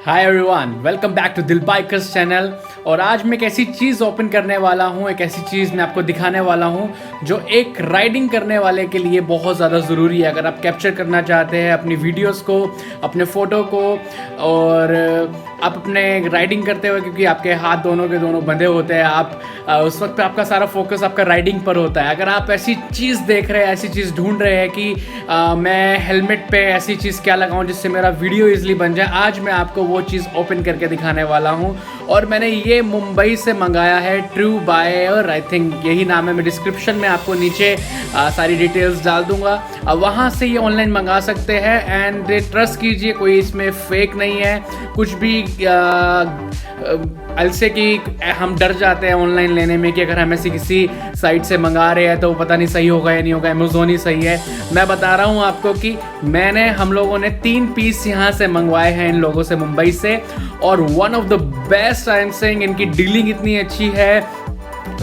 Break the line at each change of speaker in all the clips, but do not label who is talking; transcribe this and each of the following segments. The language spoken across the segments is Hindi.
Hi everyone, welcome back to Dilbikers channel. और आज मैं एक ऐसी चीज़ ओपन करने वाला हूँ, एक ऐसी चीज़ मैं आपको दिखाने वाला हूँ जो एक राइडिंग करने वाले के लिए बहुत ज़्यादा ज़रूरी है। अगर आप कैप्चर करना चाहते हैं अपनी वीडियोस को, अपने फ़ोटो को, और आप अपने राइडिंग करते हुए, क्योंकि आपके हाथ दोनों के दोनों बंधे होते हैं, आप उस वक्त पे आपका सारा फोकस आपका राइडिंग पर होता है। अगर आप ऐसी चीज़ देख रहे हैं, ऐसी चीज़ ढूंढ रहे हैं कि मैं हेलमेट पे ऐसी चीज़ क्या लगाऊं जिससे मेरा वीडियो इजीली बन जाए, आज मैं आपको वो चीज़ ओपन करके दिखाने वाला हूं। और मैंने ये मुंबई से मंगाया है, ट्रूबाय, और आई थिंक यही नाम है। मैं डिस्क्रिप्शन में आपको नीचे सारी डिटेल्स डाल दूंगा, वहाँ से ये ऑनलाइन मंगा सकते हैं। एंड ट्रस्ट कीजिए, कोई इसमें फेक नहीं है कुछ भी। ऐसे कि हम डर जाते हैं ऑनलाइन लेने में कि अगर हम ऐसी किसी साइट से मंगा रहे हैं तो वो पता नहीं सही होगा या नहीं होगा, अमेज़ॉन ही सही है। मैं बता रहा हूँ आपको कि हम लोगों ने 3 पीस यहाँ से मंगवाए हैं इन लोगों से, मुंबई से। और one of the best, I am saying, इनकी डीलिंग इतनी अच्छी है,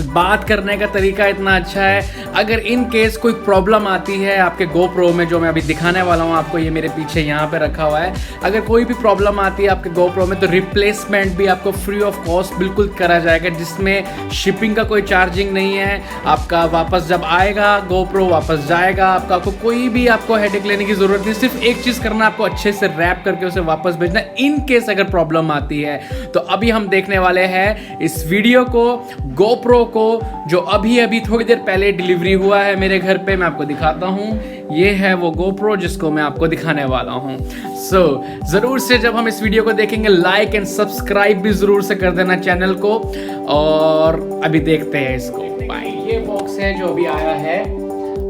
बात करने का तरीका इतना अच्छा है। अगर इन केस कोई प्रॉब्लम आती है आपके गोप्रो में, जो मैं अभी दिखाने वाला हूँ आपको, ये मेरे पीछे यहाँ पे रखा हुआ है, अगर कोई भी प्रॉब्लम आती है आपके गोप्रो में तो रिप्लेसमेंट भी आपको फ्री ऑफ कॉस्ट बिल्कुल करा जाएगा, जिसमें शिपिंग का कोई चार्जिंग नहीं है। आपका वापस जब आएगा गोप्रो वापस जाएगा, आपको कोई भी आपको हेडेक लेने की ज़रूरत नहीं। सिर्फ एक चीज़ करना, आपको अच्छे से रैप करके उसे वापस भेजना इन केस अगर प्रॉब्लम आती है। तो अभी हम देखने वाले हैं इस वीडियो को, गोप्रो को, जो अभी थोड़ी देर पहले डिलीवरी हुआ है मेरे घर पे। मैं आपको दिखाता हूँ, ये है वो गोप्रो जिसको मैं आपको दिखाने वाला हूँ। सो ज़रूर से जब हम इस वीडियो को देखेंगे, लाइक एंड सब्सक्राइब भी ज़रूर से कर देना चैनल को। और अभी देखते हैं इसको। ये बॉक्स है जो अभी आया है,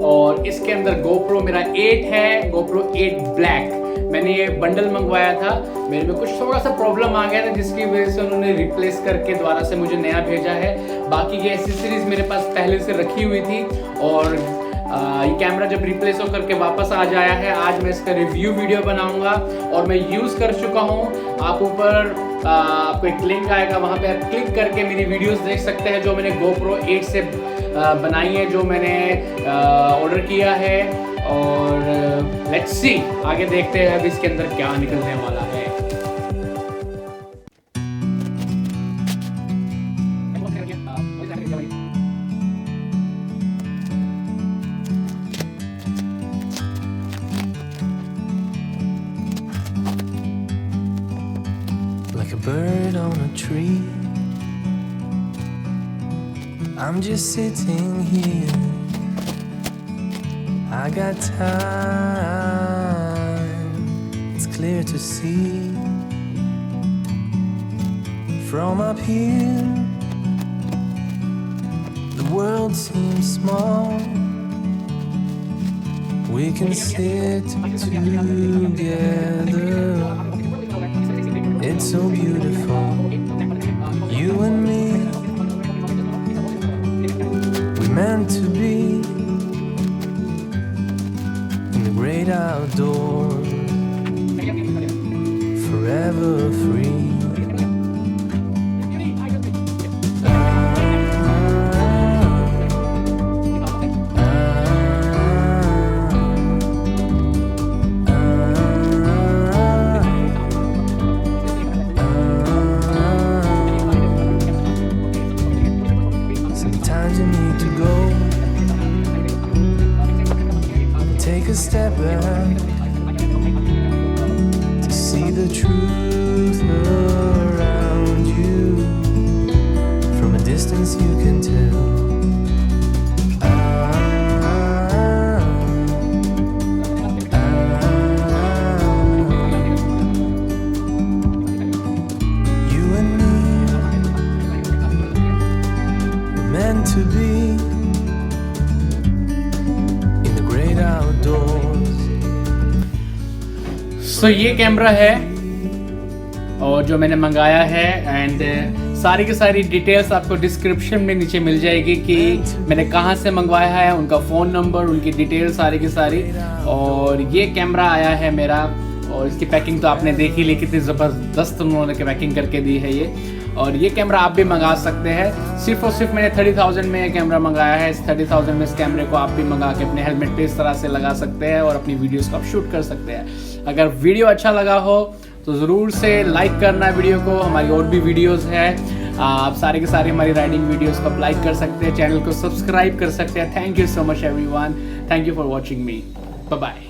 और इसके अंदर गोप्रो मेरा 8 है, गोप्रो 8 ब्लैक। मैंने ये बंडल मंगवाया था, मेरे में कुछ थोड़ा सा प्रॉब्लम आ गया था जिसकी वजह से उन्होंने रिप्लेस करके दोबारा से मुझे नया भेजा है। बाकी ये एसेसरीज मेरे पास पहले से रखी हुई थी, और ये कैमरा जब रिप्लेस होकर के वापस आ जाया है, आज मैं इसका रिव्यू वीडियो बनाऊंगा। और मैं यूज़ कर चुका हूँ। आप ऊपर आपको एक लिंक आएगा, वहाँ पे आप क्लिक करके मेरी वीडियोस देख सकते हैं जो मैंने GoPro 8 से बनाई है, जो मैंने ऑर्डर किया है। और लेट्स सी, आगे देखते हैं अब इसके अंदर क्या निकलने वाला है।
Like a bird on a tree, I'm just sitting here. I got time, it's clear to see. From up here, the world seems small. We can sit together. It's so beautiful, you and me. We're meant to be in the great outdoors, forever free. Take a step back to see the truth around you. From a distance you can tell. You and me were meant to be
सो ये कैमरा है और जो मैंने मंगाया है, एंड सारी की सारी डिटेल्स आपको डिस्क्रिप्शन में नीचे मिल जाएगी कि मैंने कहाँ से मंगवाया है, उनका फ़ोन नंबर, उनकी डिटेल्स सारी की सारी। और ये कैमरा आया है मेरा, और इसकी पैकिंग तो आपने देख ही ली, कितनी ज़बरदस्त उन्होंने पैकिंग करके दी है ये। और ये कैमरा आप भी मंगा सकते हैं। सिर्फ और सिर्फ मैंने 30,000 में ये कैमरा मंगाया है। इस 30,000 में इस कैमरे को आप भी मंगा के अपने हेलमेट पे इस तरह से लगा सकते हैं और अपनी वीडियोस को आप शूट कर सकते हैं। अगर वीडियो अच्छा लगा हो तो ज़रूर से लाइक करना वीडियो को। हमारी और भी वीडियोस है, आप सारे के सारे हमारी राइडिंग वीडियोस को लाइक कर सकते हैं, चैनल को सब्सक्राइब कर सकते हैं। Thank you so much everyone, thank you for watching me, bye bye.